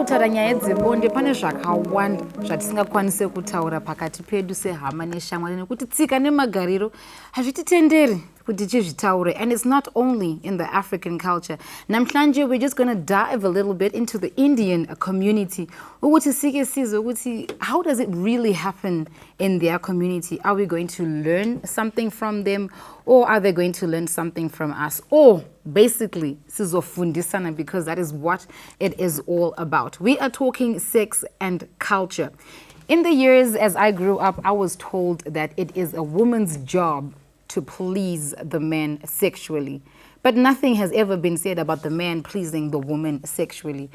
kutaura nyaya dzebonde pane zvakawanda zvatisingakwanise kutaura pakati pedu sehama neshamwari nekuti tsika nemagariro hazvititenderi kuti tichizvitaure, and it's not only in the African culture. Namhlanje we're just going to dive a little bit into the Indian community ukuthi sike sizwe ukuthi how does it really happen in their community. Are we going to learn something from them, or are they going to learn something from us? Or basically sizofundisana, because that is what it is all about. We are talking sex and culture. In the years as I grew up, I was told that it is a woman's job to please the man sexually. But nothing has ever been said about the man pleasing the woman sexually.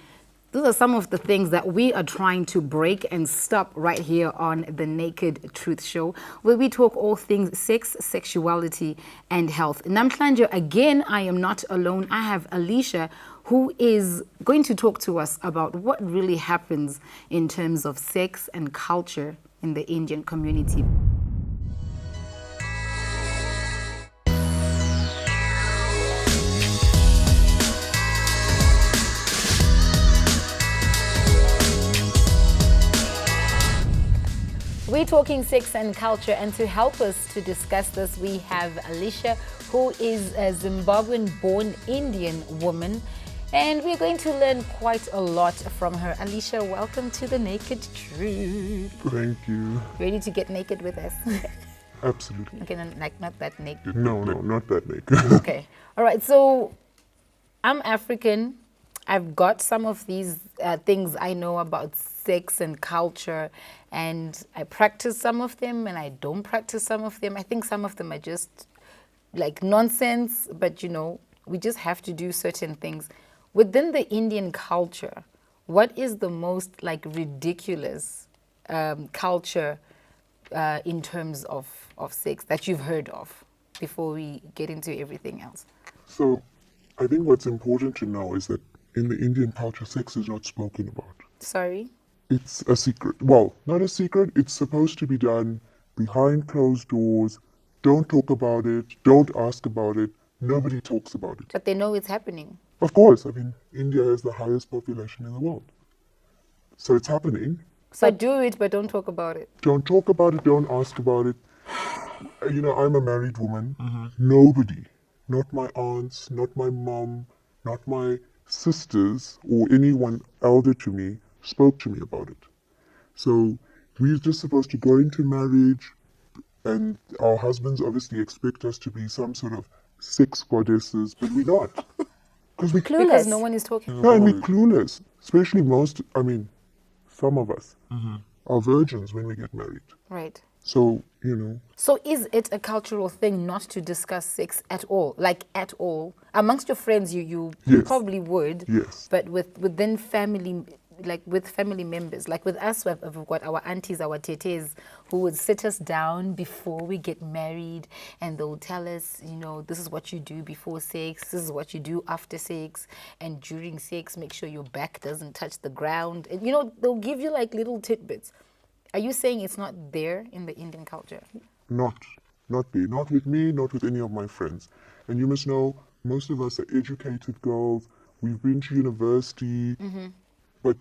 Those are some of the things that we are trying to break and stop right here on the Naked Truth Show, where we talk all things sex, sexuality, and health. Namhlanje, again, I am not alone. I have Alicia, who is going to talk to us about what really happens in terms of sex and culture in the Indian community. We're talking sex and culture, and to help us to discuss this, we have Alicia, who is a Zimbabwean-born Indian woman, and we're going to learn quite a lot from her. Alicia, welcome to the Naked Truth. Thank you. Ready to get naked with us? Absolutely. Okay, like not that naked. No, not that naked. Okay. All right. So I'm African. I've got some of these things I know about sex and culture, and I practice some of them and I don't practice some of them. I think some of them are just like nonsense, but you know, we just have to do certain things. Within the Indian culture, what is the most like ridiculous culture in terms of sex that you've heard of before we get into everything else? So I think what's important to know is that in the Indian culture, sex is not spoken about. Sorry? It's a secret. Well, not a secret. It's supposed to be done behind closed doors. Don't talk about it. Don't ask about it. Nobody talks about it. But they know it's happening. Of course. I mean, India has the highest population in the world. So it's happening. So do it, but don't talk about it. Don't talk about it. Don't ask about it. You know, I'm a married woman. Nobody, not my aunts, not my mom, not my sisters, or anyone elder to me, spoke to me about it. So we're just supposed to go into marriage, and our husbands obviously expect us to be some sort of sex goddesses, but we're not. Because no one is talking. No, and we're clueless. Especially some of us are virgins when we get married. Right. So, you know. So is it a cultural thing not to discuss sex at all? Like at all? Amongst your friends, you Yes. probably would. Yes. But within family, like with family members, like with us, we've got our aunties, our tetes, who would sit us down before we get married, and they'll tell us, you know, this is what you do before sex, this is what you do after sex, and during sex, make sure your back doesn't touch the ground. And, you know, they'll give you like little tidbits. Are you saying it's not there in the Indian culture? Not there. Not with me, not with any of my friends. And you must know, most of us are educated girls. We've been to university. But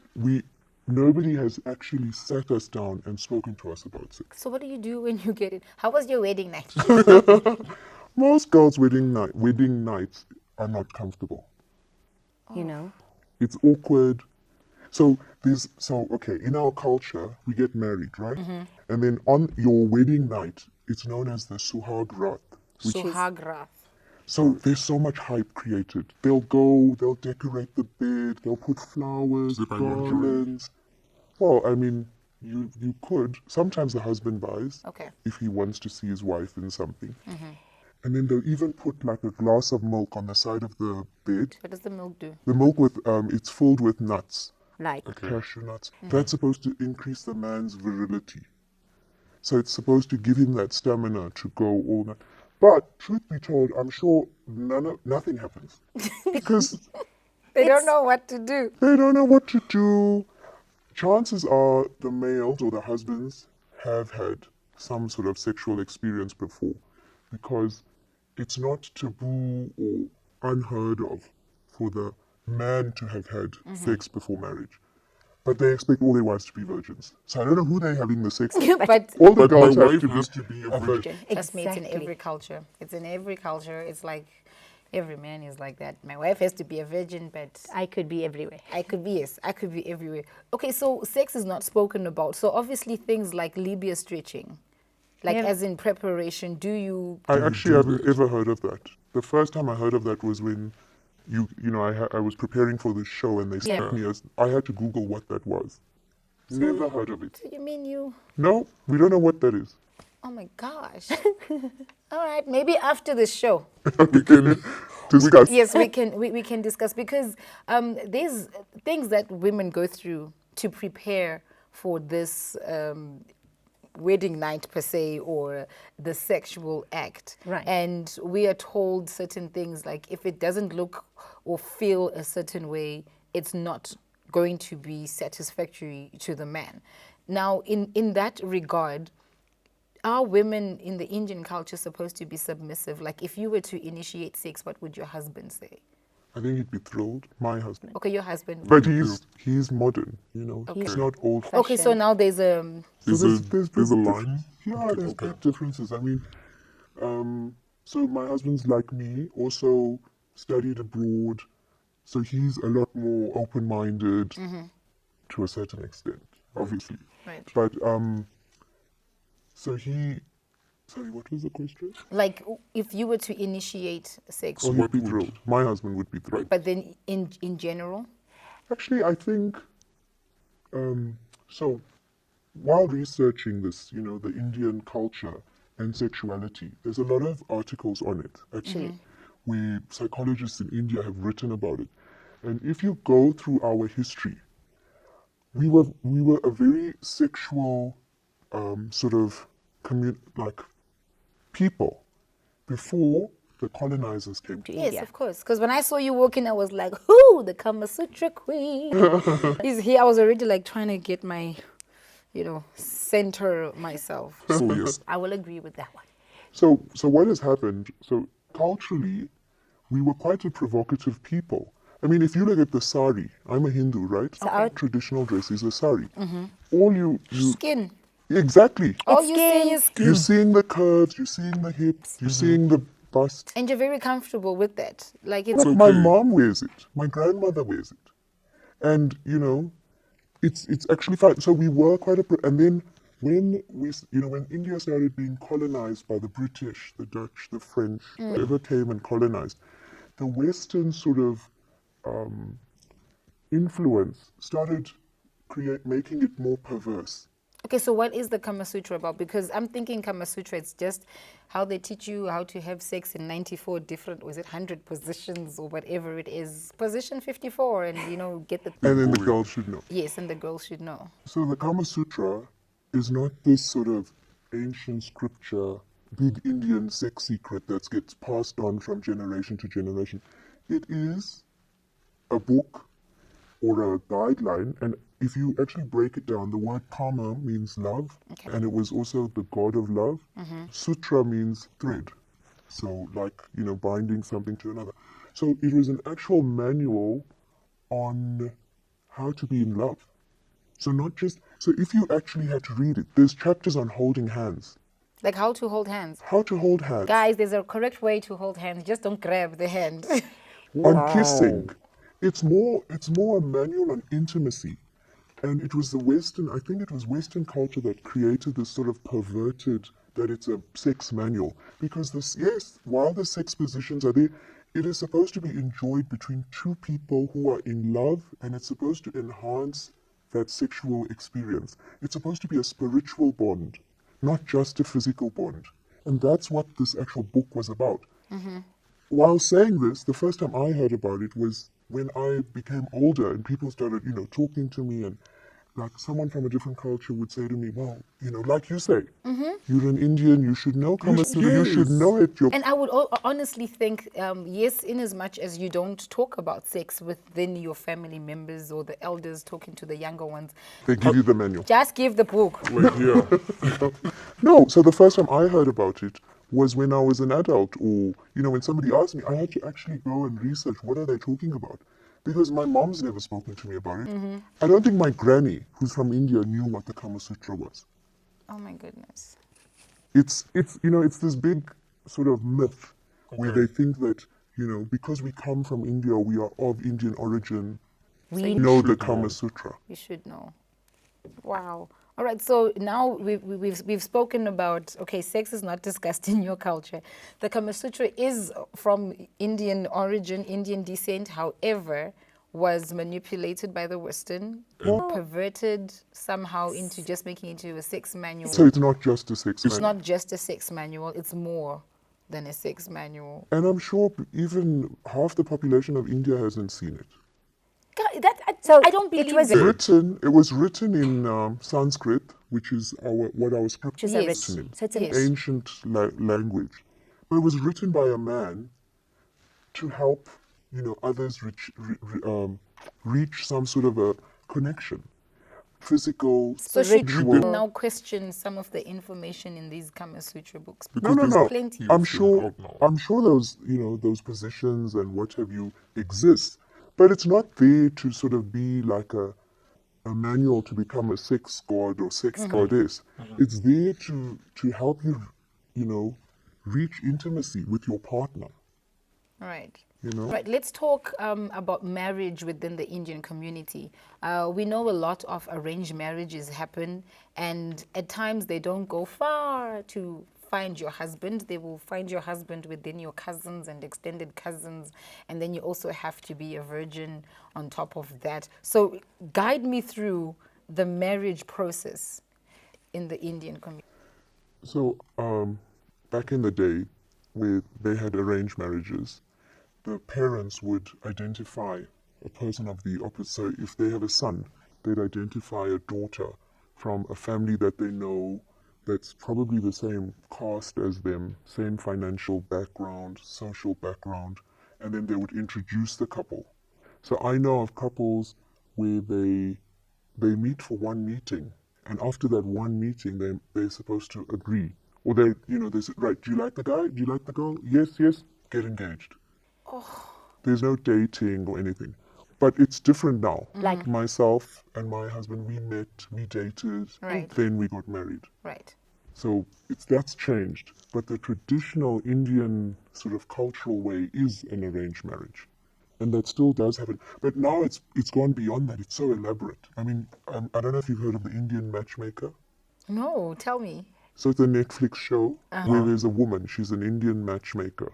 nobody has actually sat us down and spoken to us about sex. So what do you do when you get it? How was your wedding night? Most girls' wedding nights are not comfortable. You know? It's awkward. So okay, in our culture, we get married, right? And then on your wedding night, it's known as the Suhag Rath. Suhag Rath. So there's so much hype created. They'll decorate the bed, they'll put flowers, garlands. Well, I mean, you could. Sometimes the husband buys, if he wants to see his wife in something. And then they'll even put like a glass of milk on the side of the bed. What does the milk do? The milk it's filled with nuts. Like? Cashew nuts. That's supposed to increase the man's virility. So it's supposed to give him that stamina to go all night. But truth be told, I'm sure nothing happens. Because they don't know what to do. They don't know what to do. Chances are the males or the husbands have had some sort of sexual experience before, because it's not taboo or unheard of for the man to have had sex before marriage. but they expect all their wives to be virgins. So I don't know who they're having the sex with. But All the But my girls have wife to be, has to be a virgin. trust me, it's in every culture. It's in every culture. It's like every man is like that. My wife has to be a virgin, but I could be everywhere. I could be, yes, I could be everywhere. Okay, so sex is not spoken about. So obviously things like labia stretching, like Yeah. as in preparation, do you... I actually haven't ever heard of that. The first time I heard of that was when I was preparing for this show and they sent me I had to Google what that was. Never heard of it. So you mean you... No, we don't know what that is. Oh my gosh. All right, maybe after the show. We can discuss. Yes, we can discuss because there's things that women go through to prepare for this wedding night per se, or the sexual act. Right. And we are told certain things like if it doesn't look or feel a certain way, it's not going to be satisfactory to the man. Now, in that regard, are women in the Indian culture supposed to be submissive? Like if you were to initiate sex, what would your husband say? I think he'd be thrilled. My husband. Okay, your husband. But he's modern, He's not old. Okay, so now there's a... So There's a line. Yeah, there's big differences. I mean, so my husband's like me, also studied abroad, so he's a lot more open-minded to a certain extent, obviously. Right. But so he. Sorry, what was the question? Like if you were to initiate sex, Oh, he'd be thrilled. My husband would be thrilled. but then in general, Actually, I think, so while researching this, the Indian culture and sexuality, there's a lot of articles on it, actually, where psychologists in India have written about it. And if you go through our history, we were a very sexual sort of people before the colonizers came to yes, India. of course. Because when I saw you walking, I was like, "Who? The Kamasutra queen?" He's here. I was already like trying to get my, center myself. So yes. I will agree with that one. So what has happened? So culturally, we were quite a provocative people. I mean, if you look at the sari, I'm a Hindu, right? our- Traditional dress is the sari. All you Skin. exactly. All you see is skin. You're seeing the curves, you're seeing the hips, you're seeing the bust. And you're very comfortable with that. Like it's My mom wears it. My grandmother wears it, and it's actually fine. So we were quite and then when when India started being colonized by the British, the Dutch, the French, whoever came and colonized, the Western sort of influence started making it more perverse. okay. So what is the Kama Sutra about? Because I'm thinking Kama Sutra, it's just how they teach you how to have sex in 94 different, was it 100 positions or whatever it is, position 54, and get the. And then the girls should know. Yes, and the girls should know. So the Kama Sutra is not this sort of ancient scripture, big Indian sex secret that gets passed on from generation to generation. It is a book or a guideline, and if you actually break it down, the word Kama means love, and it was also the god of love. Sutra means thread, so like binding something to another. So it was an actual manual on how to be in love. So if you actually had to read it, there's chapters on holding hands. Like how to hold hands. How to hold hands. Guys, there's a correct way to hold hands. Just don't grab the hand. On kissing. It's more a manual on intimacy. And it was I think it was Western culture that created this sort of perverted, that it's a sex manual. Because while the sex positions are there, it is supposed to be enjoyed between two people who are in love, and it's supposed to enhance that sexual experience. It's supposed to be a spiritual bond, not just a physical bond. And that's what this actual book was about. While saying this, the first time I heard about it was when I became older and people started, talking to me, and like someone from a different culture would say to me, well, like you say, you're an Indian, you should know Kama Sutra, you should know it. And I would honestly think, yes, in as much as you don't talk about sex within your family members or the elders talking to the younger ones, They give you the manual. just give the book. Like here. No, so the first time I heard about it was when I was an adult, or when somebody asked me, I had to actually go and research what are they talking about, because my mom's never spoken to me about it. I don't think my granny, who's from India, knew what the Kamasutra was. Oh my goodness. It's it's this big sort of myth where they think that, because we come from India, we are of Indian origin, We know the should Kama know. Sutra. We should know. Wow. All right. So now we've spoken about, okay, sex is not discussed in your culture. The Kama Sutra is from Indian origin, Indian descent. However, was manipulated by the Western, perverted somehow into just making it into a sex manual. So it's not just a sex It's manual. not just a sex manual. It's more than a sex manual. And I'm sure even half the population of India hasn't seen it. God, So I don't it believe was that. It was written in Sanskrit, which is what our script Which is is a Yes. written in. So it's an Yes. Ancient language. But it was written by a man to help, others reach some sort of a connection. Physical, So should sexual. we now question some of the information in these Kama Sutra books? No, Because no. Plenty. I'm Yes, sure. out now. I'm sure those positions and what have you exist, but it's not there to sort of be like a manual to become a sex god or sex goddess. It's there to help you, reach intimacy with your partner. Right. You know? Right. Let's talk about marriage within the Indian community. We know a lot of arranged marriages happen, and at times they don't go far to find your husband. They will find your husband within your cousins and extended cousins, and then you also have to be a virgin on top of that. So, guide me through the marriage process in the Indian community. So, back in the day, where they had arranged marriages, the parents would identify a person of the opposite. So, if they have a son, they'd identify a daughter from a family that they know that's probably the same caste as them, same financial background, social background, and then they would introduce the couple. So, I know of couples where they meet for one meeting, and after that one meeting, they're supposed to agree, or they say, right, do you like the guy? Do you like the girl? Yes, yes, get engaged. There's no dating or anything, but it's different now. Like- myself and my husband, we met, we dated, Right. then we got married. Right. So that's changed, but the traditional Indian sort of cultural way is an arranged marriage. And that still does happen. But now it's gone beyond that. It's so elaborate. I mean, I don't know if you've heard of the Indian matchmaker. No, tell me. So it's a Netflix show where there's a woman. She's an Indian matchmaker,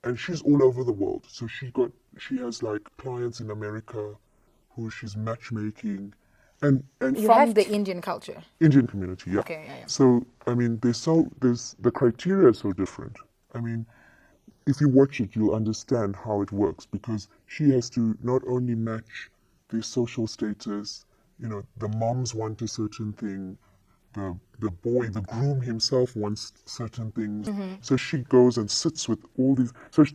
and she's all over the world. So she has like clients in America, who she's matchmaking, and From the Indian culture. Indian community. Yeah. Okay, yeah. So I mean, there's the criteria is so different. I mean, if you watch it, you'll understand how it works, because she has to not only match their social status, the moms want a certain thing, the boy, the groom himself wants certain things. So she goes and sits with all these.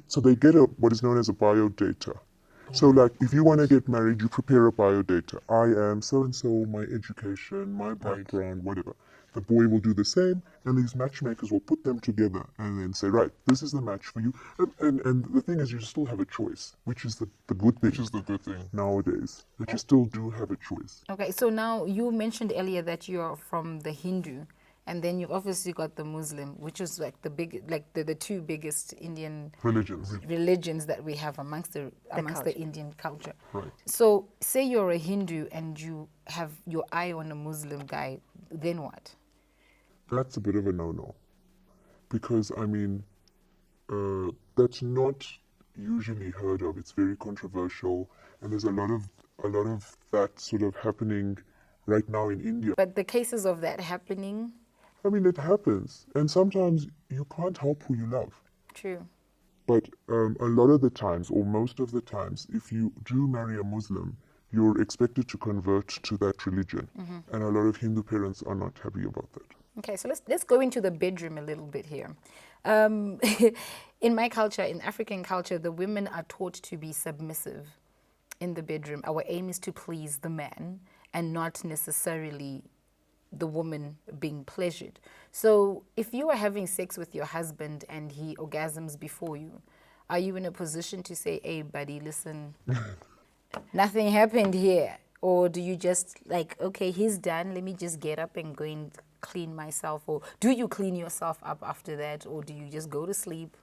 So they get what is known as a bio data. So like, if you want to get married, you prepare a bio data. I am so and so, my education, my background, whatever. The boy will do the same, and these matchmakers will put them together and then say, right, this is the match for you. And the thing is, you still have a choice, which is the good thing. Which is the good thing. Nowadays, that you still do have a choice. Okay, so now you mentioned earlier that you're from the Hindu, and then you've obviously got the Muslim, which is like the two biggest Indian Religions. religions that we have amongst the culture. Indian culture. Right. So say you're a Hindu and you have your eye on a Muslim guy, then what? That's a bit of a no-no, because I mean, that's not usually heard of. It's very controversial, and there's a lot of that sort of happening right now in India. But the cases of that happening, I mean, it happens, and sometimes you can't help who you love. true. But a lot of the times, or most of the times, if you do marry a Muslim, you're expected to convert to that religion, and a lot of Hindu parents are not happy about that. Okay, so let's go into the bedroom a little bit here. In my culture, in African culture, the women are taught to be submissive in the bedroom. Our aim is to please the man and not necessarily the woman being pleasured. So if you are having sex with your husband and he orgasms before you, are you in a position to say, hey, buddy, listen, nothing happened here? Or do you just like, okay, he's done, let me just get up and go and clean myself? Or do you clean yourself up after that? Or do you just go to sleep?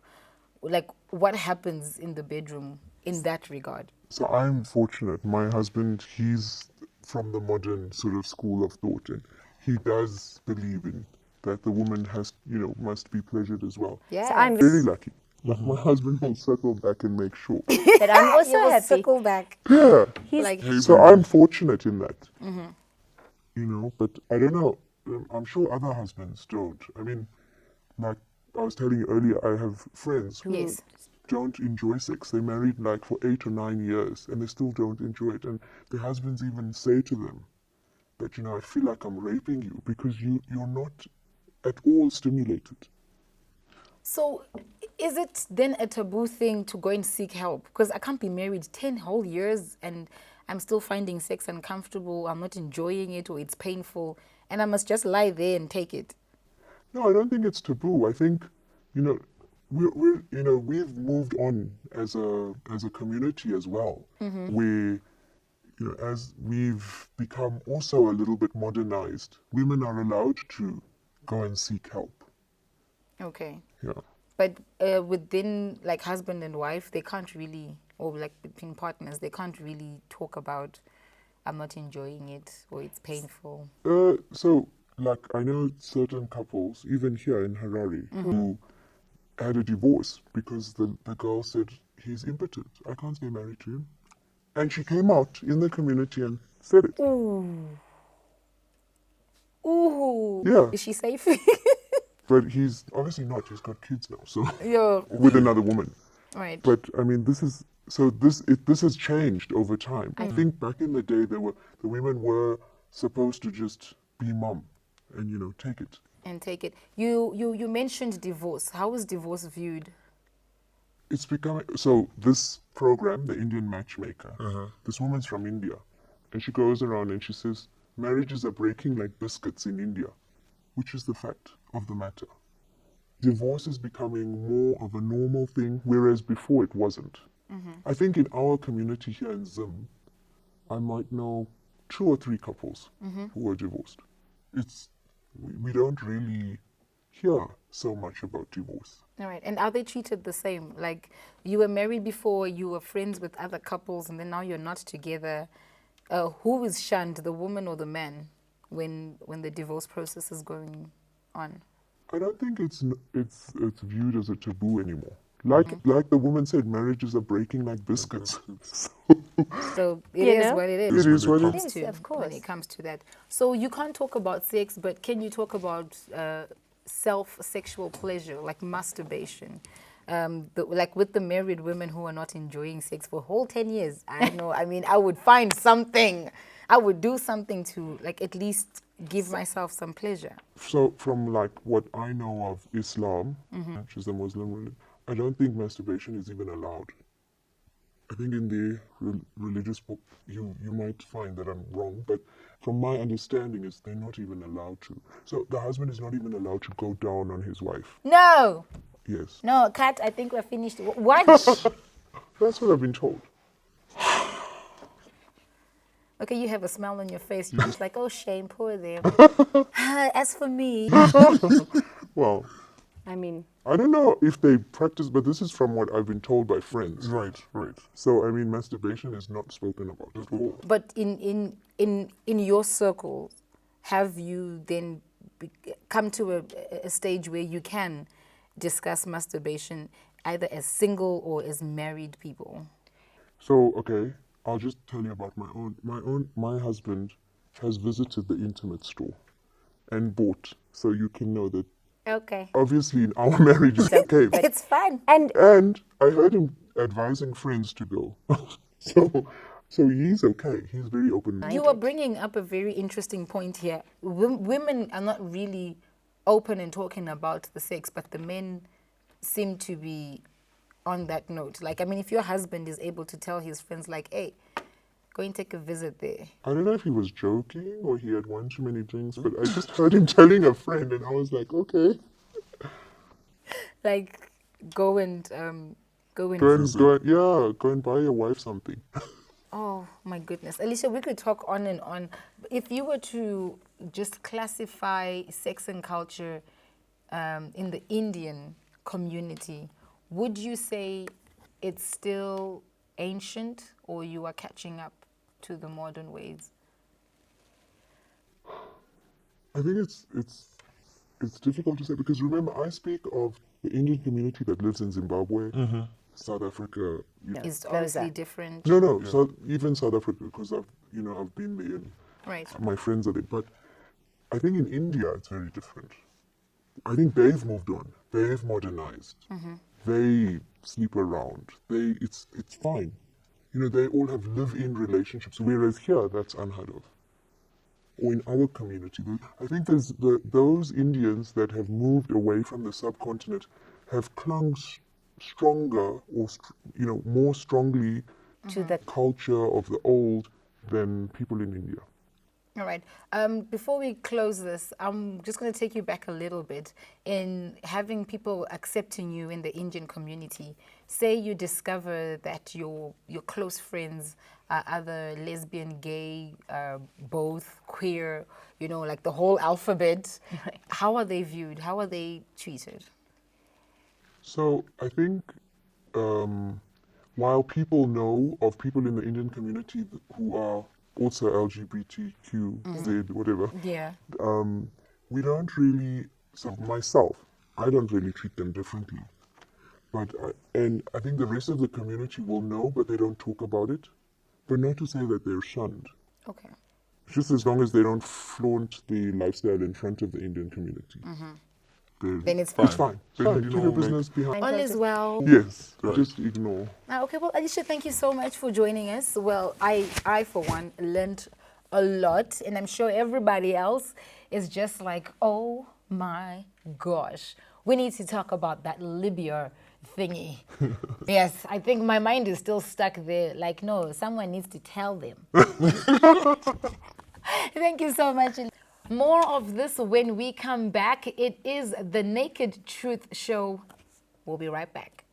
Like, what happens in the bedroom in that regard? So I'm fortunate. My husband, he's from the modern sort of school of thought, and he does believe in that the woman has, must be pleasured as well. Yeah. So I'm Very lucky. Like my husband will circle back and make sure. but I'm also You will happy. circle back. Yeah. He's Like, So I'm fortunate in that. But I don't know. I'm sure other husbands don't. I mean, like I was telling you earlier, I have friends who Yes. don't enjoy sex. They married like for 8 or 9 years and they still don't enjoy it. And their husbands even say to them that, I feel like I'm raping you because you're not at all stimulated. so is it then a taboo thing to go and seek help? Because I can't be married 10 whole years and I'm still finding sex uncomfortable, I'm not enjoying it, or it's painful, and I must just lie there and take it. No, I don't think it's taboo. I think, we've moved on as a community as well, where, as we've become also a little bit modernized, women are allowed to go and seek help. Okay. Yeah. But within like husband and wife, they can't really, or like between partners, they can't really talk about, I'm not enjoying it, or it's painful. So, like, I know certain couples, even here in Harare, who had a divorce because the girl said, he's impotent. I can't stay married to him. And she came out in the community and said it. Ooh. Yeah. Is she safe? But he's obviously not. He's got kids now, so Yeah. with another woman. Right. But I mean, this has changed over time. I think back in the day, the women were supposed to just be mum and take it. And take it. You mentioned divorce. How is divorce viewed? It's becoming so. This program, the Indian Matchmaker, this woman's from India, and she goes around and she says marriages are breaking like biscuits in India, which is the fact of the matter. Divorce is becoming more of a normal thing, whereas before it wasn't. I think in our community here in Zim, I might know 2 or 3 couples who are divorced. We don't really hear so much about divorce. All right. And are they treated the same? Like, you were married before, you were friends with other couples, and then now you're not together. Who is shunned, the woman or the man, when the divorce process is going on? I don't think it's viewed as a taboo anymore. Like the woman said, marriages are breaking like biscuits. So it You is know? what it is. It is what it Comes is. to- Yes, of course. When it comes to that. So you can't talk about sex, but can you talk about self-sexual pleasure, like masturbation? Like with the married women who are not enjoying sex for a whole 10 years. I know, I mean, I would find something. I would do something to, like, at least give myself some pleasure. So from like what I know of Islam, which is the Muslim religion, I don't think masturbation is even allowed. I think in the religious book, you might find that I'm wrong, but from my understanding is they're not even allowed to. So the husband is not even allowed to go down on his wife. No, Yes. no, Kat, I think we're finished. What? That's what I've been told. Okay, you have a smile on your face. You're just like, oh, shame, poor them. As for me, Well, I mean, I don't know if they practice, but this is from what I've been told by friends. Right, right. So, I mean, masturbation is not spoken about at all. but in your circle, have you then come to a stage where you can discuss masturbation either as single or as married people? So, okay, I'll just tell you about my husband has visited the intimate store and bought, so you can know that Okay. obviously in our marriage it's okay. It's fun. and And I heard him advising friends to go. so he's okay. He's very open. You are bringing up a very interesting point here. Women are not really open and talking about the sex, but the men seem to be on that note. Like, I mean, if your husband is able to tell his friends, like, hey, go and take a visit there. I don't know if he was joking or he had one too many drinks, but I just heard him telling a friend, and I was like, okay. Like, go and Go and buy your wife something. Oh my goodness. Alicia, we could talk on and on. If you were to just classify sex and culture in the Indian community, would you say it's still ancient or you are catching up to the modern ways? I think it's difficult to say because remember I speak of the Indian community that lives in Zimbabwe, South Africa. Is obviously different. No, even South Africa because I've been there and Right. my friends are there. But I think in India it's very different. I think they've moved on. They've modernized. They sleep around. It's fine. They all have live-in relationships, whereas here that's unheard of. Or in our community, I think there's those Indians that have moved away from the subcontinent have clung stronger or more strongly To the culture of the old than people in India. All right. Before we close this, I'm just going to take you back a little bit in having people accepting you in the Indian community. Say you discover that your close friends are either lesbian, gay, both, queer, like the whole alphabet. Right. How are they viewed? How are they treated? So I think while people know of people in the Indian community who are also LGBTQ, Z, whatever, Yeah. we don't really, so myself, I don't really treat them differently. But I think the rest of the community will know, but they don't talk about it. But not to say that they're shunned. Okay. Just as long as they don't flaunt the lifestyle in front of the Indian community. Then it's It's fine. fine. They keep your business behind. All is well. Yes, just ignore. Okay, well, Alicia, thank you so much for joining us. Well, I for one, learned a lot, and I'm sure everybody else is just like, oh my gosh, we need to talk about that Libya thingy. Yes, I think my mind is still stuck there. Like, no, someone needs to tell them. Thank you so much. More of this when we come back. It is the Naked Truth Show. We'll be right back.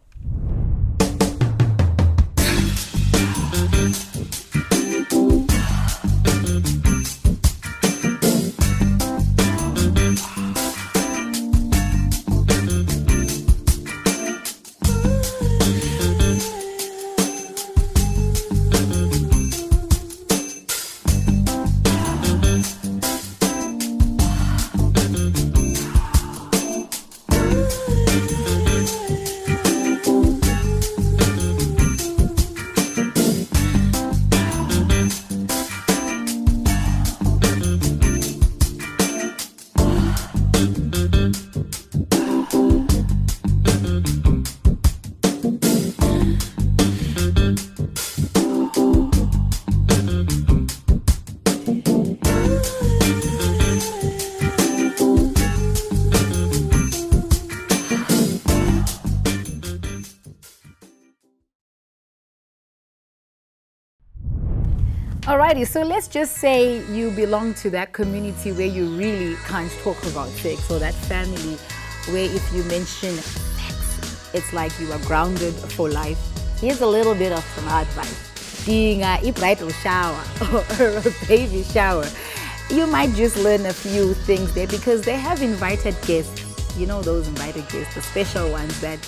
Alrighty, so let's just say you belong to that community where you really can't talk about sex, or that family where if you mention sex, it's like you are grounded for life. Here's a little bit of some advice. Being a bridal shower or a baby shower, you might just learn a few things there because they have invited guests. You know those invited guests, the special ones that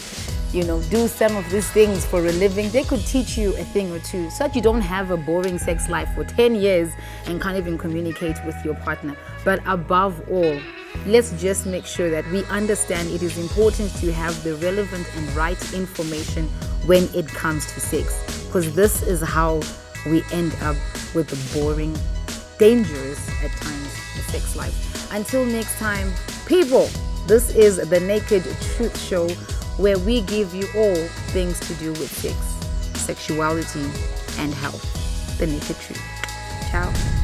do some of these things for a living. They could teach you a thing or two so that you don't have a boring sex life for 10 years and can't even communicate with your partner. But above all, let's just make sure that we understand it is important to have the relevant and right information when it comes to sex, because this is how we end up with the boring, dangerous at times sex life. Until next time, people, this is the Naked Truth Show, where we give you all things to do with sex, sexuality, and health. The Naked Truth. Ciao.